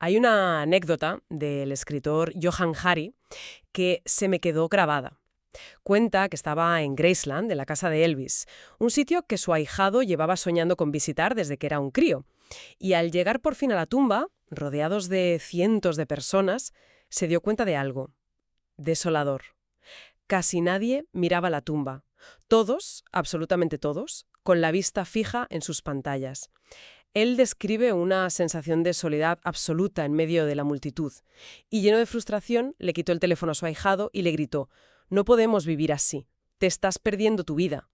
Hay una anécdota del escritor Johann Hari que se me quedó grabada. Cuenta que estaba en Graceland, en la casa de Elvis, un sitio que su ahijado llevaba soñando con visitar desde que era un crío. Y al llegar por fin a la tumba, rodeados de cientos de personas, se dio cuenta de algo desolador. Casi nadie miraba la tumba. Todos, absolutamente todos, con la vista fija en sus pantallas. Él describe una sensación de soledad absoluta en medio de la multitud. Y lleno de frustración, le quitó el teléfono a su ahijado y le gritó: «No podemos vivir así. Te estás perdiendo tu vida».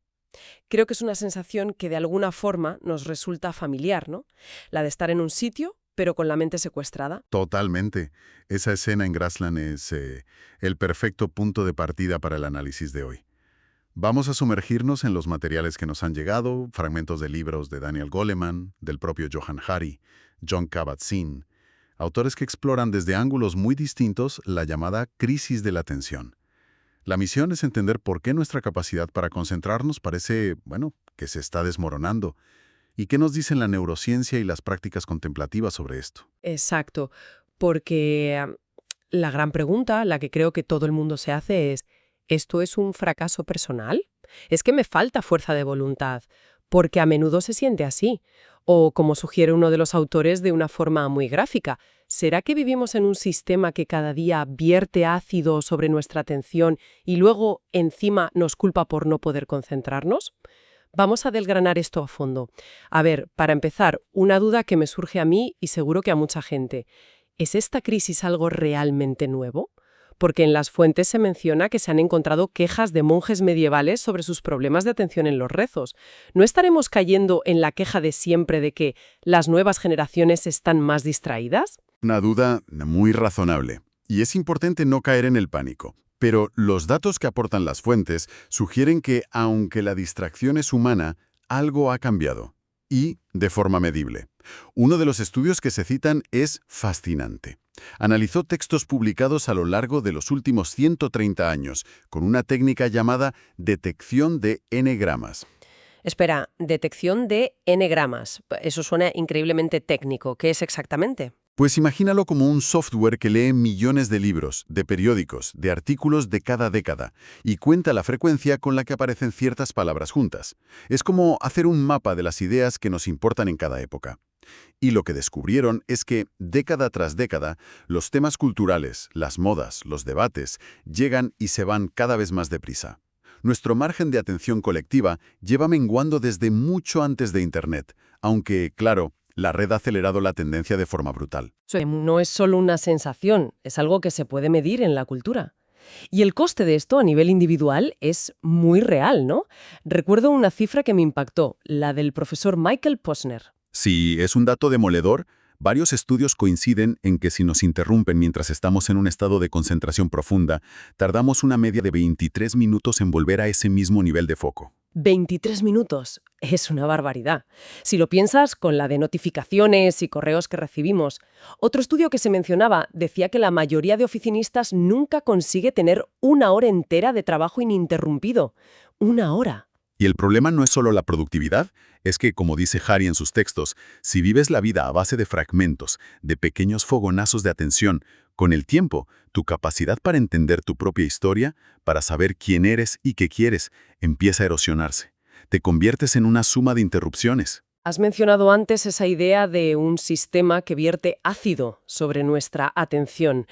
Creo que es una sensación que de alguna forma nos resulta familiar, ¿no? La de estar en un sitio, pero con la mente secuestrada. Totalmente. Esa escena en Grassland es el perfecto punto de partida para el análisis de hoy. Vamos a sumergirnos en los materiales que nos han llegado, fragmentos de libros de Daniel Goleman, del propio Johann Hari, Jon Kabat-Zinn, autores que exploran desde ángulos muy distintos la llamada crisis de la atención. La misión es entender por qué nuestra capacidad para concentrarnos parece, que se está desmoronando, y qué nos dicen la neurociencia y las prácticas contemplativas sobre esto. Exacto, porque la gran pregunta, la que creo que todo el mundo se hace es: ¿esto es un fracaso personal? ¿Es que me falta fuerza de voluntad? Porque a menudo se siente así. O, como sugiere uno de los autores de una forma muy gráfica, ¿será que vivimos en un sistema que cada día vierte ácido sobre nuestra atención y luego encima nos culpa por no poder concentrarnos? Vamos a desgranar esto a fondo. A ver, para empezar, una duda que me surge a mí y seguro que a mucha gente. ¿Es esta crisis algo realmente nuevo? Porque en las fuentes se menciona que se han encontrado quejas de monjes medievales sobre sus problemas de atención en los rezos. ¿No estaremos cayendo en la queja de siempre de que las nuevas generaciones están más distraídas? Una duda muy razonable. Y es importante no caer en el pánico. Pero los datos que aportan las fuentes sugieren que, aunque la distracción es humana, algo ha cambiado. Y de forma medible. Uno de los estudios que se citan es fascinante. Analizó textos publicados a lo largo de los últimos 130 años, con una técnica llamada detección de n-gramas. Espera, detección de n-gramas. Eso suena increíblemente técnico. ¿Qué es exactamente? Pues imagínalo como un software que lee millones de libros, de periódicos, de artículos de cada década y cuenta la frecuencia con la que aparecen ciertas palabras juntas. Es como hacer un mapa de las ideas que nos importan en cada época. Y lo que descubrieron es que, década tras década, los temas culturales, las modas, los debates, llegan y se van cada vez más deprisa. Nuestro margen de atención colectiva lleva menguando desde mucho antes de Internet, aunque, claro, la red ha acelerado la tendencia de forma brutal. No es solo una sensación, es algo que se puede medir en la cultura. Y el coste de esto a nivel individual es muy real, ¿no? Recuerdo una cifra que me impactó, la del profesor Michael Posner. Si es un dato demoledor, varios estudios coinciden en que si nos interrumpen mientras estamos en un estado de concentración profunda, tardamos una media de 23 minutos en volver a ese mismo nivel de foco. 23 minutos. Es una barbaridad. Si lo piensas con la de notificaciones y correos que recibimos. Otro estudio que se mencionaba decía que la mayoría de oficinistas nunca consigue tener una hora entera de trabajo ininterrumpido. Una hora. Y el problema no es solo la productividad, es que, como dice Hari en sus textos, si vives la vida a base de fragmentos, de pequeños fogonazos de atención, con el tiempo, tu capacidad para entender tu propia historia, para saber quién eres y qué quieres, empieza a erosionarse. Te conviertes en una suma de interrupciones. Has mencionado antes esa idea de un sistema que vierte ácido sobre nuestra atención.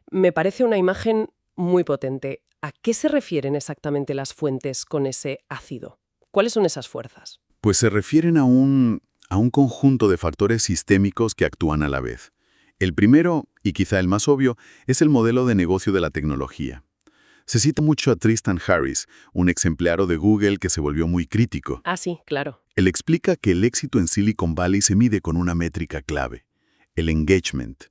Me parece una imagen muy potente. ¿A qué se refieren exactamente las fuentes con ese ácido? ¿Cuáles son esas fuerzas? Pues se refieren a un conjunto de factores sistémicos que actúan a la vez. El primero, y quizá el más obvio, es el modelo de negocio de la tecnología. Se cita mucho a Tristan Harris, un ex empleado de Google que se volvió muy crítico. Ah, sí, claro. Él explica que el éxito en Silicon Valley se mide con una métrica clave, el engagement,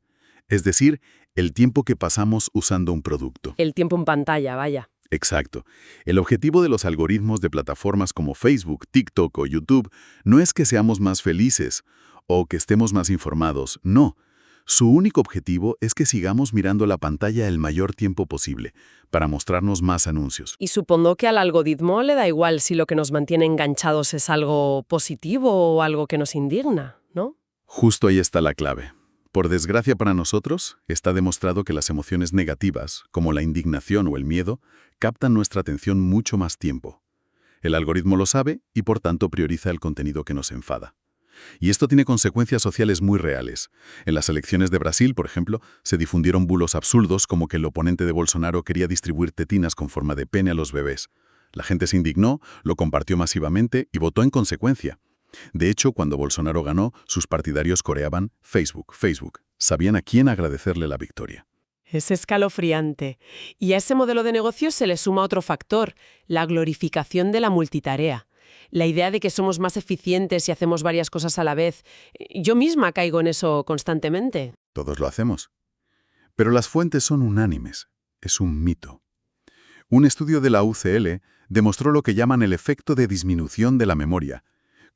es decir, el tiempo que pasamos usando un producto. El tiempo en pantalla, vaya. Exacto. El objetivo de los algoritmos de plataformas como Facebook, TikTok o YouTube no es que seamos más felices o que estemos más informados, no. Su único objetivo es que sigamos mirando la pantalla el mayor tiempo posible, para mostrarnos más anuncios. Y supongo que al algoritmo le da igual si lo que nos mantiene enganchados es algo positivo o algo que nos indigna, ¿no? Justo ahí está la clave. Por desgracia para nosotros, está demostrado que las emociones negativas, como la indignación o el miedo, captan nuestra atención mucho más tiempo. El algoritmo lo sabe y por tanto prioriza el contenido que nos enfada. Y esto tiene consecuencias sociales muy reales. En las elecciones de Brasil, por ejemplo, se difundieron bulos absurdos como que el oponente de Bolsonaro quería distribuir tetinas con forma de pene a los bebés. La gente se indignó, lo compartió masivamente y votó en consecuencia. De hecho, cuando Bolsonaro ganó, sus partidarios coreaban Facebook, Facebook. Sabían a quién agradecerle la victoria. Es escalofriante. Y a ese modelo de negocio se le suma otro factor, la glorificación de la multitarea. La idea de que somos más eficientes si hacemos varias cosas a la vez. Yo misma caigo en eso constantemente. Todos lo hacemos. Pero las fuentes son unánimes. Es un mito. Un estudio de la UCL demostró lo que llaman el efecto de disminución de la memoria.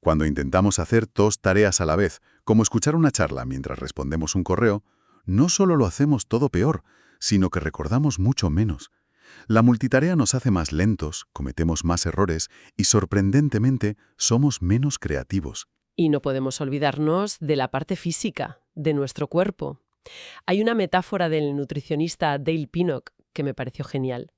Cuando intentamos hacer 2 tareas a la vez, como escuchar una charla mientras respondemos un correo, no solo lo hacemos todo peor, sino que recordamos mucho menos. La multitarea nos hace más lentos, cometemos más errores y, sorprendentemente, somos menos creativos. Y no podemos olvidarnos de la parte física, de nuestro cuerpo. Hay una metáfora del nutricionista Dale Pinnock que me pareció genial.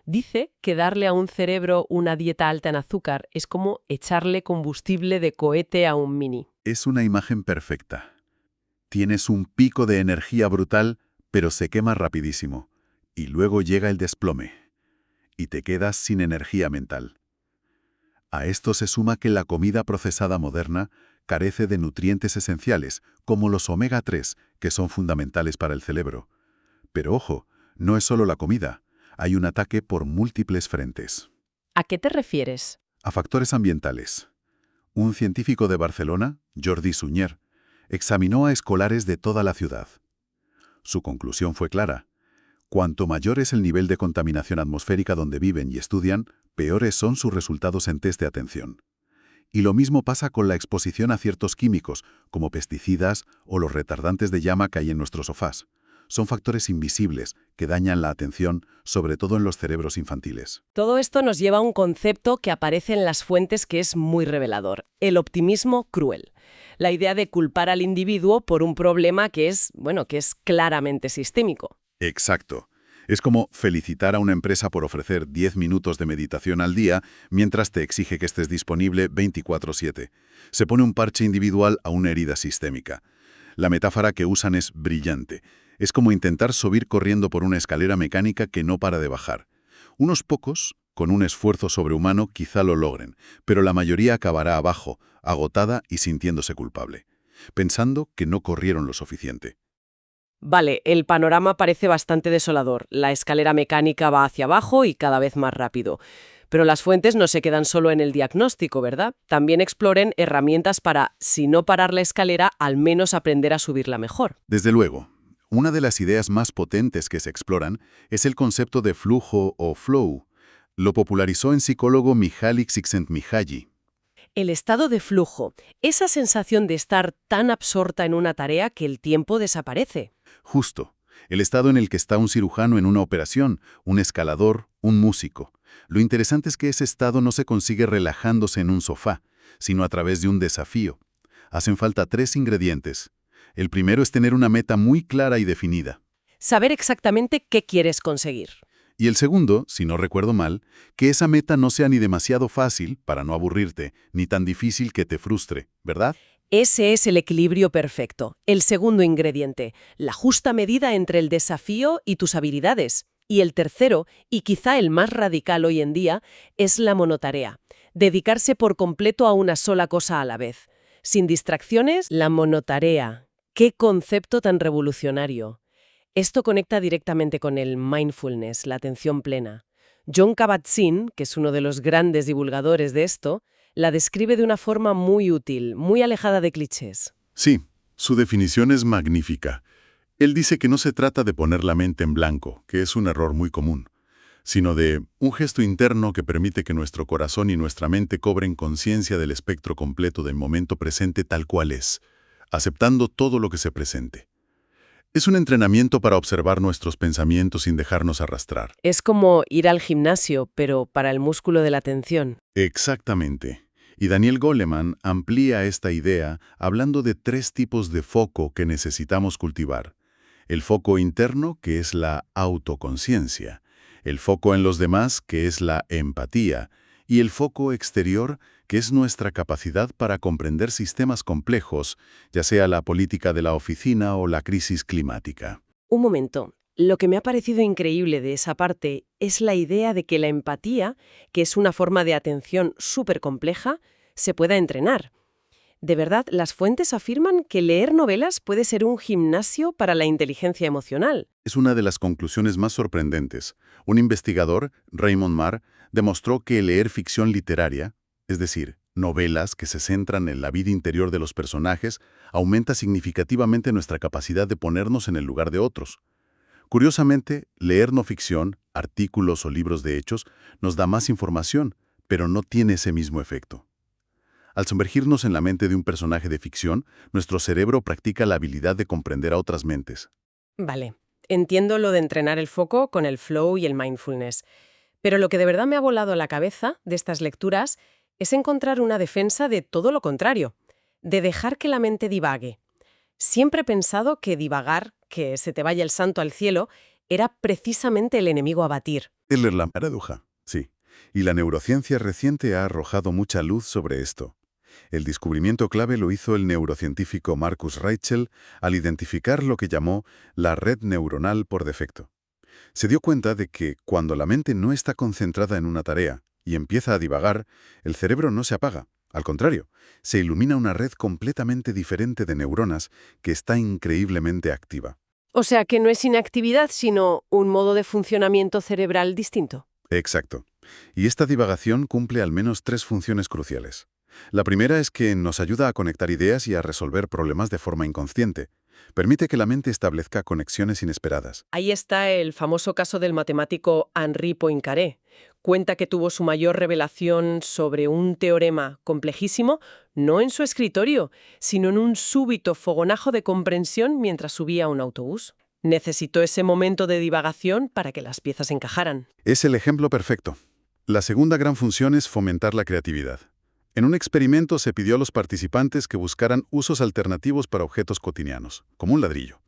Dice que darle a un cerebro una dieta alta en azúcar es como echarle combustible de cohete a un Mini. Es una imagen perfecta. Tienes un pico de energía brutal, pero se quema rapidísimo. Y luego llega el desplome. Y te quedas sin energía mental. A esto se suma que la comida procesada moderna carece de nutrientes esenciales, como los omega 3, que son fundamentales para el cerebro. Pero ojo, no es solo la comida. Hay un ataque por múltiples frentes. ¿A qué te refieres? A factores ambientales. Un científico de Barcelona, Jordi Sunyer, examinó a escolares de toda la ciudad. Su conclusión fue clara. Cuanto mayor es el nivel de contaminación atmosférica donde viven y estudian, peores son sus resultados en test de atención. Y lo mismo pasa con la exposición a ciertos químicos, como pesticidas o los retardantes de llama que hay en nuestros sofás. Son factores invisibles que dañan la atención, sobre todo en los cerebros infantiles. Todo esto nos lleva a un concepto que aparece en las fuentes que es muy revelador, el optimismo cruel. La idea de culpar al individuo por un problema que es claramente sistémico. Exacto. Es como felicitar a una empresa por ofrecer 10 minutos de meditación al día mientras te exige que estés disponible 24/7. Se pone un parche individual a una herida sistémica. La metáfora que usan es brillante. Es como intentar subir corriendo por una escalera mecánica que no para de bajar. Unos pocos, con un esfuerzo sobrehumano, quizá lo logren, pero la mayoría acabará abajo, agotada y sintiéndose culpable, pensando que no corrieron lo suficiente. Vale, el panorama parece bastante desolador. La escalera mecánica va hacia abajo y cada vez más rápido. Pero las fuentes no se quedan solo en el diagnóstico, ¿verdad? También exploren herramientas para, si no parar la escalera, al menos aprender a subirla mejor. Desde luego, una de las ideas más potentes que se exploran es el concepto de flujo o flow. Lo popularizó el psicólogo Mihaly Csikszentmihalyi. El estado de flujo, esa sensación de estar tan absorta en una tarea que el tiempo desaparece. Justo, el estado en el que está un cirujano en una operación, un escalador, un músico. Lo interesante es que ese estado no se consigue relajándose en un sofá, sino a través de un desafío. Hacen falta 3 ingredientes. El primero es tener una meta muy clara y definida. Saber exactamente qué quieres conseguir. Y el segundo, si no recuerdo mal, que esa meta no sea ni demasiado fácil, para no aburrirte, ni tan difícil que te frustre, ¿verdad? Ese es el equilibrio perfecto. El segundo ingrediente, la justa medida entre el desafío y tus habilidades. Y el tercero, y quizá el más radical hoy en día, es la monotarea. Dedicarse por completo a una sola cosa a la vez. Sin distracciones, la monotarea. ¡Qué concepto tan revolucionario! Esto conecta directamente con el mindfulness, la atención plena. Jon Kabat-Zinn, que es uno de los grandes divulgadores de esto, la describe de una forma muy útil, muy alejada de clichés. Sí, su definición es magnífica. Él dice que no se trata de poner la mente en blanco, que es un error muy común, sino de un gesto interno que permite que nuestro corazón y nuestra mente cobren conciencia del espectro completo del momento presente tal cual es, aceptando todo lo que se presente. Es un entrenamiento para observar nuestros pensamientos sin dejarnos arrastrar. Es como ir al gimnasio, pero para el músculo de la atención. Exactamente. Y Daniel Goleman amplía esta idea hablando de 3 tipos de foco que necesitamos cultivar. El foco interno, que es la autoconciencia, el foco en los demás, que es la empatía, y el foco exterior, que es nuestra capacidad para comprender sistemas complejos, ya sea la política de la oficina o la crisis climática. Un momento. Lo que me ha parecido increíble de esa parte es la idea de que la empatía, que es una forma de atención súper compleja, se pueda entrenar. De verdad, las fuentes afirman que leer novelas puede ser un gimnasio para la inteligencia emocional. Es una de las conclusiones más sorprendentes. Un investigador, Raymond Marr, demostró que leer ficción literaria, es decir, novelas que se centran en la vida interior de los personajes, aumenta significativamente nuestra capacidad de ponernos en el lugar de otros. Curiosamente, leer no ficción, artículos o libros de hechos, nos da más información, pero no tiene ese mismo efecto. Al sumergirnos en la mente de un personaje de ficción, nuestro cerebro practica la habilidad de comprender a otras mentes. Vale, entiendo lo de entrenar el foco con el flow y el mindfulness. Pero lo que de verdad me ha volado la cabeza de estas lecturas es encontrar una defensa de todo lo contrario, de dejar que la mente divague. Siempre he pensado que divagar, que se te vaya el santo al cielo, era precisamente el enemigo a batir. Es la paradoja, sí. Y la neurociencia reciente ha arrojado mucha luz sobre esto. El descubrimiento clave lo hizo el neurocientífico Marcus Raichle al identificar lo que llamó la red neuronal por defecto. Se dio cuenta de que cuando la mente no está concentrada en una tarea y empieza a divagar, el cerebro no se apaga. Al contrario, se ilumina una red completamente diferente de neuronas que está increíblemente activa. O sea que no es inactividad, sino un modo de funcionamiento cerebral distinto. Exacto. Y esta divagación cumple al menos 3 funciones cruciales. La primera es que nos ayuda a conectar ideas y a resolver problemas de forma inconsciente. Permite que la mente establezca conexiones inesperadas. Ahí está el famoso caso del matemático Henri Poincaré. Cuenta que tuvo su mayor revelación sobre un teorema complejísimo no en su escritorio, sino en un súbito fogonazo de comprensión mientras subía a un autobús. Necesitó ese momento de divagación para que las piezas encajaran. Es el ejemplo perfecto. La segunda gran función es fomentar la creatividad. En un experimento se pidió a los participantes que buscaran usos alternativos para objetos cotidianos, como un ladrillo.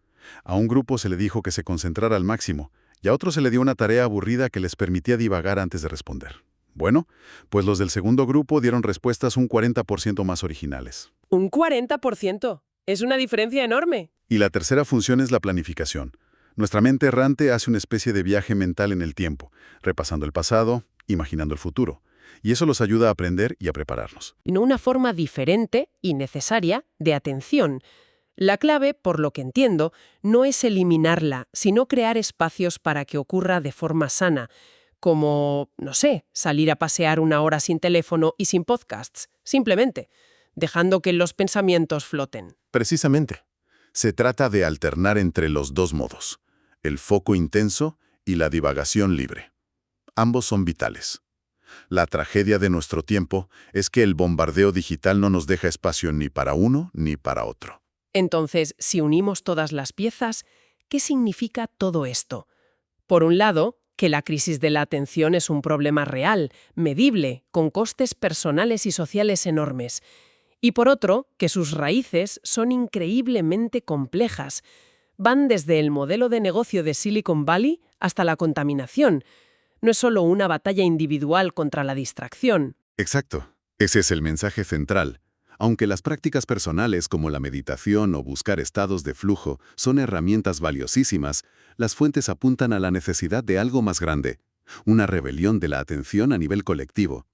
A un grupo se le dijo que se concentrara al máximo, y a otro se le dio una tarea aburrida que les permitía divagar antes de responder. Bueno, pues los del segundo grupo dieron respuestas un 40% más originales. ¡Un 40%! Es una diferencia enorme. Y la tercera función es la planificación. Nuestra mente errante hace una especie de viaje mental en el tiempo, repasando el pasado, imaginando el futuro. Y eso los ayuda a aprender y a prepararnos. No una forma diferente y necesaria de atención. La clave, por lo que entiendo, no es eliminarla, sino crear espacios para que ocurra de forma sana, como, no sé, salir a pasear una hora sin teléfono y sin podcasts, simplemente, dejando que los pensamientos floten. Precisamente. Se trata de alternar entre los dos modos, el foco intenso y la divagación libre. Ambos son vitales. La tragedia de nuestro tiempo es que el bombardeo digital no nos deja espacio ni para uno ni para otro. Entonces, si unimos todas las piezas, ¿qué significa todo esto? Por un lado, que la crisis de la atención es un problema real, medible, con costes personales y sociales enormes. Y por otro, que sus raíces son increíblemente complejas. Van desde el modelo de negocio de Silicon Valley hasta la contaminación. No es solo una batalla individual contra la distracción. Exacto. Ese es el mensaje central. Aunque las prácticas personales como la meditación o buscar estados de flujo son herramientas valiosísimas, las fuentes apuntan a la necesidad de algo más grande, una rebelión de la atención a nivel colectivo.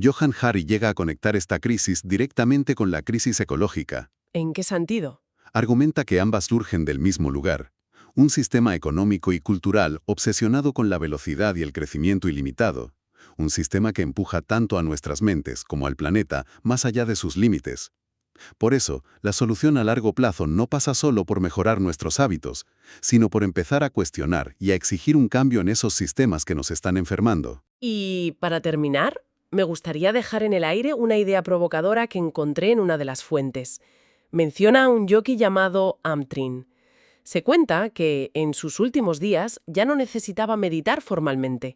Johann Hari llega a conectar esta crisis directamente con la crisis ecológica. ¿En qué sentido? Argumenta que ambas surgen del mismo lugar. Un sistema económico y cultural obsesionado con la velocidad y el crecimiento ilimitado. Un sistema que empuja tanto a nuestras mentes como al planeta más allá de sus límites. Por eso, la solución a largo plazo no pasa solo por mejorar nuestros hábitos, sino por empezar a cuestionar y a exigir un cambio en esos sistemas que nos están enfermando. Y, para terminar, me gustaría dejar en el aire una idea provocadora que encontré en una de las fuentes. Menciona a un yogi llamado Amtrin. Se cuenta que, en sus últimos días, ya no necesitaba meditar formalmente.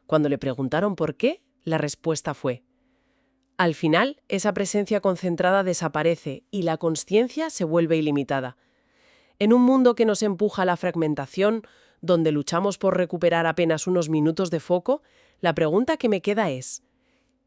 Cuando le preguntaron por qué, la respuesta fue: Al final, esa presencia concentrada desaparece y la consciencia se vuelve ilimitada. En un mundo que nos empuja a la fragmentación, donde luchamos por recuperar apenas unos minutos de foco, la pregunta que me queda es: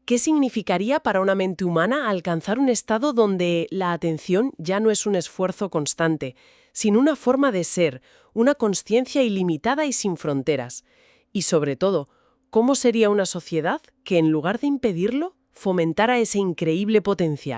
¿qué significaría para una mente humana alcanzar un estado donde la atención ya no es un esfuerzo constante, sino una forma de ser, una consciencia ilimitada y sin fronteras? Y sobre todo, ¿cómo sería una sociedad que, en lugar de impedirlo, fomentara ese increíble potencial?